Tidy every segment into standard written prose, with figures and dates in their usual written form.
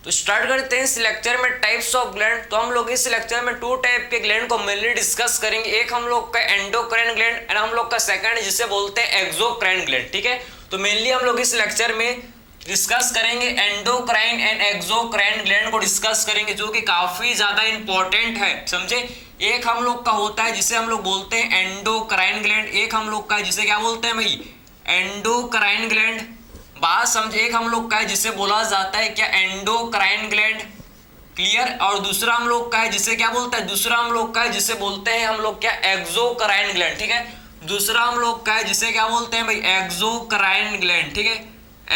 तो स्टार्ट करते हैं इस लेक्चर में टाइप्स ऑफ ग्लैंड। तो हम लोग इस लेक्चर में 2 टाइप के ग्लैंड को मेनली डिस्कस करेंगे। एक हम लोग का एंडोक्राइन ग्लैंड एंड हम लोग का सेकंड जिसे बोलते हैं एक्सोक्राइन ग्लैंड। ठीक है, तो मेनली हम लोग इस लेक्चर में डिस्कस करेंगे एंडोक्राइन एंड एक्सोक्राइन ग्लैंड को डिस्कस करेंगे, जो कि काफी ज्यादा इंपॉर्टेंट है, समझे। एक हम लोग का होता है जिसे हम लोग बोलते हैं एंडोक्राइन ग्लैंड, एक हम लोग का है जिसे क्या बोलते हैं भाई, एंडोक्राइन ग्लैंड। बात समझे, एक हम लोग का है जिसे बोला जाता है क्या, एंडोक्राइन ग्लैंड, क्लियर। और दूसरा हम लोग का है जिसे क्या बोलते हैं, दूसरा हम लोग का है जिसे बोलते हैं हम लोग क्या, एक्सोक्राइन ग्लैंड। ठीक है, दूसरा हम लोग का है जिसे क्या बोलते हैं भाई, एक्सोक्राइन ग्लैंड। ठीक है,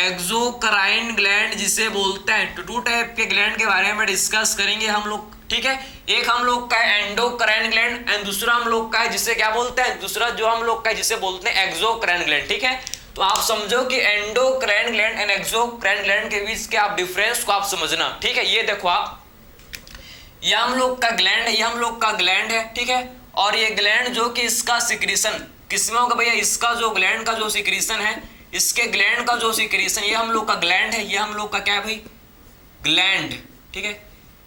एक्सोक्राइन ग्लैंड जिसे बोलते हैं। तो 2 टाइप के ग्लैंड के बारे में डिस्कस करेंगे हम लोग। ठीक है, एक हम लोग का है एंडोक्राइन ग्लैंड एंड दूसरा हम लोग का है जिसे क्या बोलते हैं, दूसरा जो हम लोग का है जिसे बोलते हैं एक्सोक्राइन ग्लैंड। ठीक है, तो आप समझो कि endocrine gland and exocrine gland के बीच के आप डिफरेंस को आप समझना। ठीक है, ये देखो आप, ये हम लोग का ग्लैंड है, ये हम लोग का ग्लैंड है। ठीक है, और ये ग्लैंड जो कि इसका सिक्रीशन किसमें होगा भैया, इसका जो ग्लैंड का जो सिक्रीशन है, इसके ग्लैंड का जो सिक्रीशन, ये हम लोग का ग्लैंड है, ये हम लोग का क्या है भाई, ग्लैंड। ठीक है,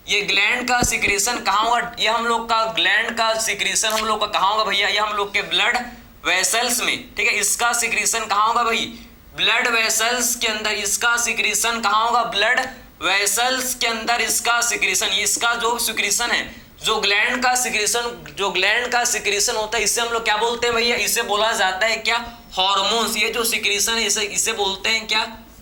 ये ग्लैंड का सिक्रीशन कहाँ होगा, ये हम लोग का ग्लैंड का सिक्रीशन हम लोग का कहाँ होगा भैया, ये हम लोग के ब्लड वेसल्स में। ठीक है, इसका सिक्रीशन कहाँ होगा भाई, ब्लड वेसल्स के अंदर। इसका सिक्रीशन कहाँ होगा, ब्लड वेसल्स के अंदर इसका सिक्रीशन। इसका जो सिक्रीशन है, जो ग्लैंड का सिक्रीशन, जो ग्लैंड का सिक्रीशन होता है, इसे हम लोग क्या बोलते हैं भैया, इसे बोला जाता है क्या, हार्मोन्स। ये जो सिक्रीशन है इसे बोलते हैं क्या,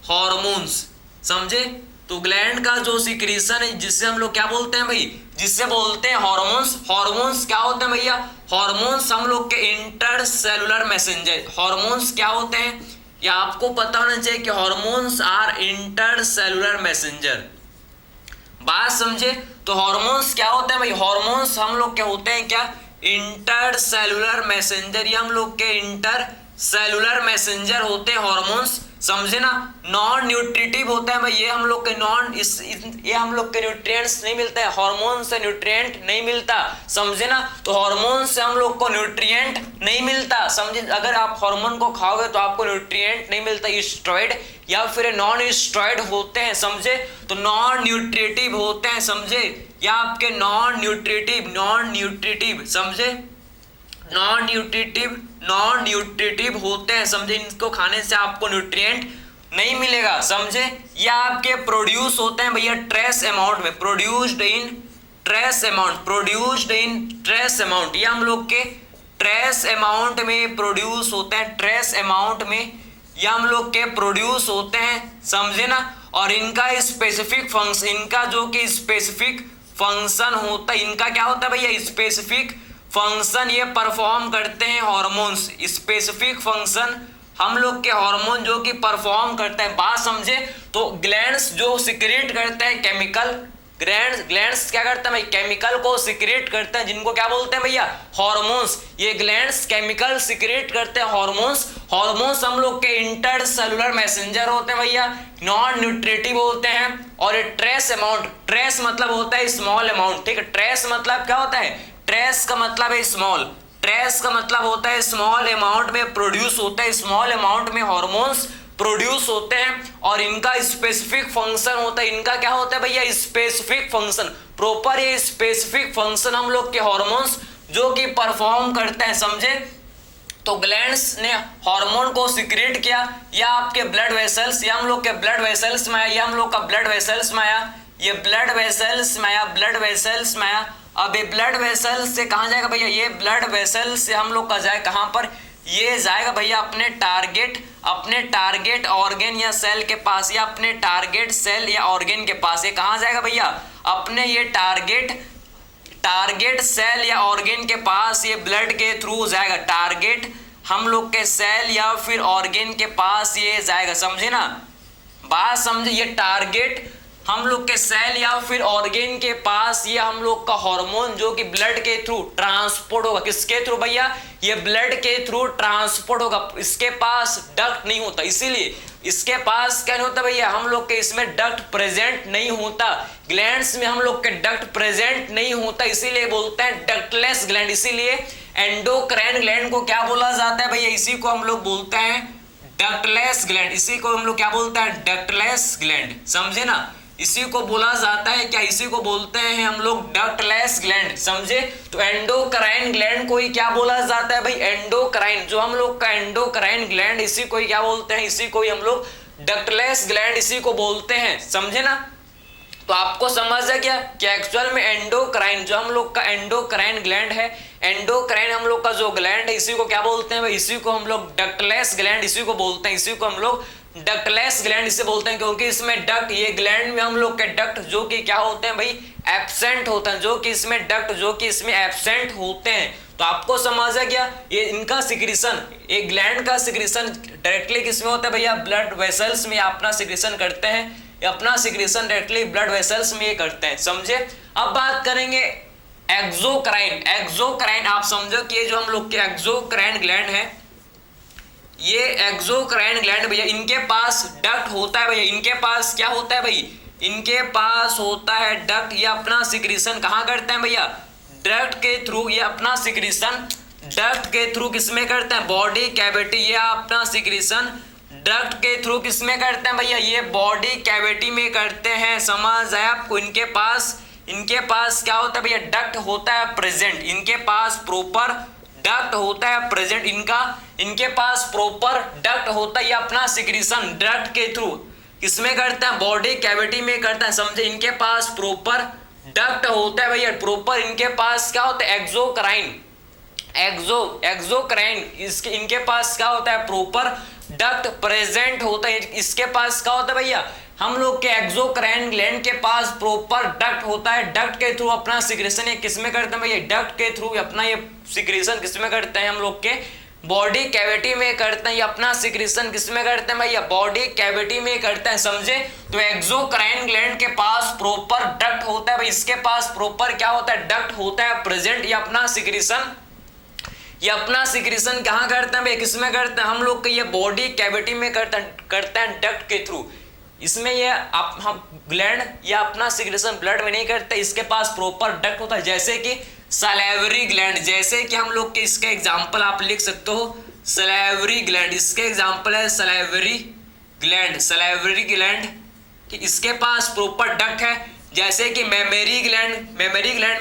हार्मोन्स, समझे। तो ग्लैंड का जो सिक्रीशन है जिससे हम लोग क्या बोलते हैं भाई, जिससे बोलते हैं हार्मोन्स। हार्मोन्स क्या होते हैं भैया, हार्मोन्स हम लोग के इंटरसेलुलर मैसेंजर। हार्मोन्स क्या होते हैं, या आपको पता होना चाहिए कि हार्मोन्स आर इंटरसेलुलर मैसेंजर। बात समझे, तो हार्मोन्स क्या होते हैं भाई, हार्मोन्स हम लोग क्या होते हैं क्या, इंटरसेलुलर मैसेंजर। ये हम लोग के इंटरसेलुलर मैसेंजर होते हैं हार्मोन्स, समझे ना। नॉन न्यूट्रिटिव होता है भाई, ये हम लोग के ये हम लोग के न्यूट्रिएंट्स नहीं मिलते हैं, हार्मोन से न्यूट्रिएंट नहीं मिलता, समझे ना। तो हार्मोन से हम लोग को न्यूट्रिएंट नहीं मिलता, समझे। अगर आप हार्मोन को खाओगे तो आपको न्यूट्रिएंट नहीं मिलता, स्टेरॉइड या फिर नॉन स्टेरॉइड होते हैं, समझे। तो नॉन न्यूट्रिटिव होते हैं, समझे, या आपके नॉन न्यूट्रिटिव, समझे, नॉन न्यूट्रिटिव होते हैं, समझे। इनको खाने से आपको न्यूट्रिएंट नहीं मिलेगा, समझे। या आपके प्रोड्यूस होते हैं भैया ट्रेस अमाउंट में, प्रोड्यूस्ड इन ट्रेस अमाउंट। ये हम लोग के ट्रेस अमाउंट में प्रोड्यूस होते हैं, ट्रेस अमाउंट में ये हम लोग के प्रोड्यूस होते हैं, समझे ना। और इनका स्पेसिफिक फंक्शन, इनका जो कि स्पेसिफिक फंक्शन होता है, इनका क्या होता है भैया, स्पेसिफिक फंक्शन ये परफॉर्म करते हैं हार्मोन्स। स्पेसिफिक फंक्शन हम लोग के हार्मोन जो कि परफॉर्म करते हैं। बात समझे, तो ग्लैंड्स जो सिक्रेट करते हैं केमिकल, ग्लैंड्स क्या करते हैं भाई, केमिकल को सिक्रेट करते हैं, जिनको क्या बोलते हैं भैया, हार्मोन्स। ये ग्लैंड्स केमिकल सिक्रेट करते हैं, हार्मोन्स। हार्मोन्स हम लोग के इंटरसेलुलर मैसेंजर होते हैं भैया, नॉन न्यूट्रिटिव होते हैं। और ये ट्रेस अमाउंट, ट्रेस मतलब होता है स्मॉल अमाउंट। ठीक है, ट्रेस मतलब क्या होता है, ट्रेस का मतलब है स्मॉल, ट्रेस का मतलब होता है स्मॉल अमाउंट में प्रोड्यूस होता है, स्मॉल अमाउंट में हार्मोन्स प्रोड्यूस होते हैं। और इनका स्पेसिफिक फंक्शन होता है, इनका क्या होता है भैया, स्पेसिफिक फंक्शन, प्रॉपर ये स्पेसिफिक फंक्शन हम लोग के हार्मोन्स जो कि परफॉर्म करते हैं, समझे। तो ग्लैंड्स ने हार्मोन को सिक्रेट किया, या आपके ब्लड वेसल्स, या हम लोग के ब्लड वेसल्स में आया, या हम लोग का ब्लड वेसल्स में आया, ये ब्लड वेसल्स में आया, ब्लड वेसल्स में आया। अब ये ब्लड वेसल से कहाँ जाएगा भैया, ये ब्लड वेसल से हम लोग का जाए कहाँ पर, ये जाएगा भैया अपने टारगेट ऑर्गेन या सेल के पास, या अपने टारगेट सेल या ऑर्गेन के पास। ये कहाँ जाएगा भैया, अपने ये टारगेट सेल या ऑर्गेन के पास, ये ब्लड के थ्रू जाएगा। टारगेट हम लोग के सेल या फिर ऑर्गेन के पास ये जाएगा, समझे ना। बात समझे, ये टारगेट हम लोग के सेल या फिर ऑर्गेन के पास ये हम लोग का हार्मोन जो कि ब्लड के थ्रू ट्रांसपोर्ट होगा। किसके थ्रू भैया, ये ब्लड के थ्रू ट्रांसपोर्ट होगा। इसके पास डक्ट नहीं होता, इसीलिए इसके पास क्या नहीं होता भैया, हम लोग के इसमें डक्ट प्रेजेंट नहीं होता, ग्लैंड्स में हम लोग के डक्ट प्रेजेंट नहीं होता, इसीलिए बोलते हैं डक्टलेस ग्लैंड। इसीलिए एंडोक्राइन ग्लैंड को क्या बोला जाता है भैया, इसी को हम लोग बोलते हैं डक्टलेस ग्लैंड। इसी को हम लोग क्या बोलते हैं, डक्टलेस ग्लैंड, समझे ना। इसी को बोला जाता है क्या, इसी को बोलते हैं हम लोग डक्टलेस ग्लैंड, समझे। तो एंडोक्राइन ग्लैंड को ही क्या बोला जाता है भाई, एंडोक्राइन, जो हम लोग का एंडोक्राइन ग्लैंड, इसी को ही क्या बोलते हैं, इसी को ही हम लोग डक्टलेस ग्लैंड इसी को बोलते हैं, समझे ना। तो आपको समझ है क्या कि एक्चुअल में एंडोक्राइन, जो हम लोग का एंडोक्राइन ग्लैंड है, एंडोक्राइन हम लोग का जो ग्लैंड है, इसी को क्या बोलते हैं भाई, इसी को हम लोग डक्टलेस ग्लैंड इसी को बोलते हैं, इसी को हम लोग डक्टलेस ग्लैंड इसे बोलते हैं, क्योंकि इसमें डक्ट, ये ग्लैंड में हम लोग के डक्ट जो कि क्या होते हैं भाई, एब्सेंट होते हैं, जो कि इसमें डक्ट जो कि इसमें एब्सेंट होते हैं। तो आपको समझ है क्या, ये इनका सिक्रीशन, एक ग्लैंड का सिक्रीशन डायरेक्टली किसमें होता है भैया, ब्लड वेसल्स में अपना सिक्रीशन करते हैं, अपना सिक्रीशन डायरेक्टली ब्लड वेसल्स में ये करते हैं, समझे। अब बात करेंगे एक्सोक्राइन। एक्सोक्राइन आप समझो कि ये जो हम लोग के एक्सोक्राइन ग्लैंड है, ये एक्सोक्राइन ग्लैंड भैया, इनके पास डक्ट होता है भैया, इनके पास क्या होता है भाई, इनके पास होता है डक्ट। ये अपना सिक्रीशन कहाँ करते हैं भैया, डक्ट के थ्रू, ये अपना सिक्रीशन डक्ट के थ्रू किसमें करते हैं, बॉडी कैविटी, ये अपना सिक्रीशन डक्ट के थ्रू किसमें करते हैं भैया, ये बॉडी कैविटी में करते हैं, समझ आया आपको। इनके पास क्या होता है भैया, डक्ट होता है प्रेजेंट, इनके पास प्रॉपर डक्ट होता है प्रेजेंट, इनके पास प्रॉपर डक्ट होता है, ये अपना सिक्रीशन डक्ट के थ्रू किसमें करते हैं, बॉडी कैविटी में करते हैं, समझे। इनके पास प्रॉपर डक्ट होता है भैया, प्रॉपर इनके पास क्या होता है, एक्सोक्राइन, एक्सोक्राइन, इसके इनके पास क्या होता है, प्रॉपर डक्ट प्रेजेंट होता है। इसके पास क्या होता है भैया, हम लोग के एक्सोक्राइन ग्लैंड के पास प्रॉपर डक्ट होता है, डक्ट के थ्रू अपना सिक्रेशन ये किसमें करते हैं भैया, डक्ट के थ्रू अपना ये सिक्रेशन किसमें करते हैं, हम लोग के बॉडी कैविटी में करते हैं, ये अपना सिक्रेशन किसमें करते हैं भैया, बॉडी कैविटी में करते हैं, समझे। तो एक्सोक्राइन ग्लैंड के पास प्रॉपर डक्ट होता है भाई, इसके पास प्रॉपर क्या होता है, डक्ट होता है प्रेजेंट, ये अपना सिक्रेशन कहाँ करते हैं भाई, किसमें करते हैं, हम लोग के ये बॉडी कैविटी में करते हैं डक्ट के थ्रू। इसमें ये आप हम ग्लैंड या अपना सिक्रेशन ब्लड में नहीं करते, इसके पास प्रॉपर डक्ट होता है, जैसे कि सलाइवरी ग्लैंड, जैसे कि हम लोग के इसका एग्जांपल आप लिख सकते हो सलाइवरी ग्लैंड, इसके एग्जांपल है सलाइवरी ग्लैंड कि इसके पास प्रॉपर डक्ट है। जैसे कि मेमरी ग्लैंड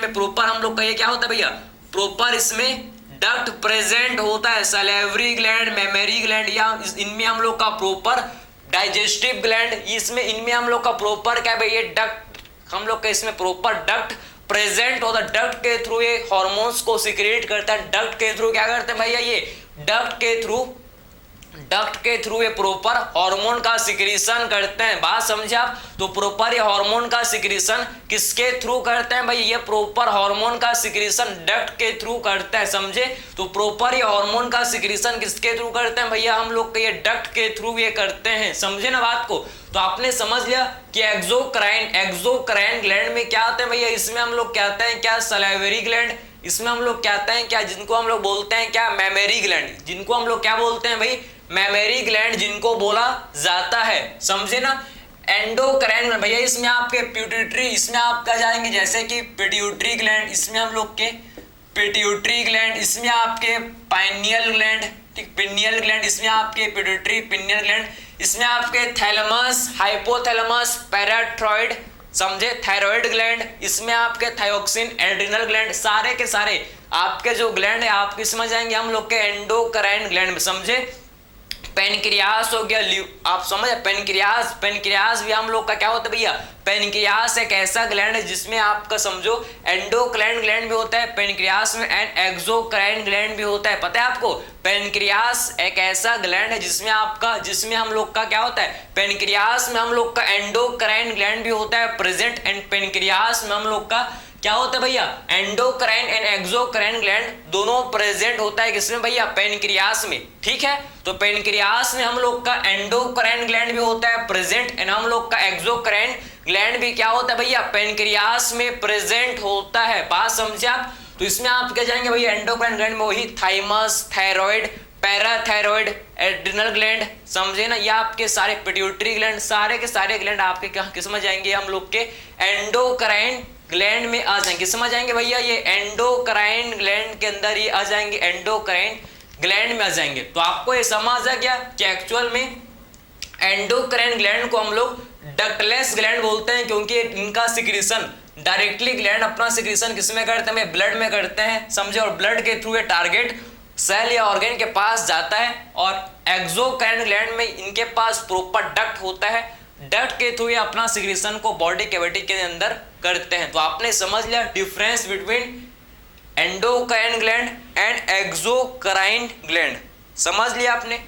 में प्रॉपर हम लोग का ये क्या होता है भैया, प्रॉपर इसमें डक्ट प्रेजेंट होता है। सलाइवरी ग्लैंड, मेमरी ग्लैंड, या इनमें हम लोग का प्रॉपर डाइजेस्टिव ग्लैंड, इसमें इनमें हम लोग का प्रॉपर क्या है, ये डक्ट हम लोग का इसमें प्रॉपर डक्ट प्रेजेंट होता है। डक्ट के थ्रू ये हार्मोन्स को सिक्रेट करता है, डक्ट के थ्रू क्या करते हैं भैया, ये डक्ट के थ्रू ये प्रॉपर हार्मोन का सिक्रीशन करते हैं, बात समझे आप। तो प्रॉपर ये हार्मोन का सिक्रीशन किसके थ्रू करते हैं भाई, ये प्रॉपर हार्मोन का सिक्रीशन डक्ट के थ्रू करते हैं, समझे। तो प्रॉपर ये हार्मोन का सिक्रीशन किसके थ्रू करते हैं भैया, हम लोग ये डक्ट के थ्रू ये करते हैं, समझे ना बात को। तो आपने समझ लिया कि एक्सोक्राइन ग्लैंड में क्या आते हैं भैया, इसमें हम लोग कहते हैं क्या, सलाइवरी ग्लैंड, इसमें हम लोग कहते हैं क्या, जिनको हम लोग बोलते हैं क्या, मेमरी ग्लैंड, जिनको हम लोग क्या बोलते हैं भाई, मेमरी ग्लैंड जिनको बोला जाता है, समझे ना। एंडोक्राइन भैया, इसमें आपके पिट्यूटरी, इसमें आप क्या जाएंगे, जैसे कि पिट्यूटरी ग्लैंड, इसमें हम लोग के पिट्यूटरी ग्लैंड, इसमें आपके पाइनियल ग्लैंड, ठीक, पिनियल ग्लैंड, इसमें आपके पिट्यूटरी पिनियल ग्लैंड, इसमें आपके थैलेमस, हाइपोथैलेमस, पैराथायरॉइड, समझे, थायराइड ग्लैंड, इसमें आपके थायोक्सिन, एड्रिनल ग्लैंड, सारे के सारे आपके जो ग्लैंड है आप किसमें जाएंगे, हम लोग के एंडोक्राइन ग्लैंड में, समझे। पेनक्रियास हो गया, आप समझ, पेनक्रियास भी हम लोग का क्या होता है भैया, पेनक्रियास एक ऐसा ग्लैंड है जिसमें आपका समझो एंडोक्राइन ग्लैंड भी होता है, पेनक्रियास में एंड एक्सोक्राइन ग्लैंड भी होता है, पता है आपको। पेनक्रियास एक ऐसा ग्लैंड है जिसमें हम लोग का क्या होता है, पेनक्रियास में हम लोग का एंडोक्राइन ग्लैंड भी होता है प्रेजेंट, एंड पेनक्रियास में हम लोग का क्या होता है भैया, एंडोक्राइन एंड एक्सोक्राइन ग्लैंड दोनों प्रेजेंट होता है किसमें भैया, पेनक्रियास में, ठीक है। तो पेनक्रियास में हम लोग का एंडोक्राइन ग्लैंड भी होता है प्रेजेंट, एंड हम लोग का एक्सोक्राइन ग्लैंड भी क्या होता है भैया, पेनक्रियास में प्रेजेंट होता है, बात समझे आप। तो इसमें आप क्या जाएंगे भैया, एंडोक्राइन ग्लैंड में वही thymus, thyroid, parathyroid, adrenal gland, समझे ना, ये आपके सारे पिट्यूटरी ग्लैंड, सारे के सारे ग्लैंड आपके किसमें जाएंगे, हम लोग के एंडोक्राइन ग्लैंड में आ जाएंगे, समझ आएंगे भैया, ये एंडोक्राइन ग्लैंड के अंदर ये आ जाएंगे, एंडोक्राइन ग्लैंड में आ जाएंगे। तो आपको ये समझ आ गया कि एक्चुअल में एंडोक्राइन ग्लैंड को हम लोग डक्टलेस ग्लैंड बोलते हैं क्योंकि इनका सिक्रीशन डायरेक्टली ग्लैंड अपना सिक्रीशन किसमें करते हैं, ब्लड में करते हैं, समझे, और ब्लड के थ्रू ये टारगेट सेल या ऑर्गन के पास जाता है। और एक्सोक्राइन ग्लैंड में इनके पास प्रॉपर डक्ट होता है, डक्ट के थ्रू ये अपना सिक्रीशन को बॉडी कैविटी के अंदर करते हैं। तो आपने समझ लिया difference between endocrine gland and exocrine gland, समझ लिया आपने।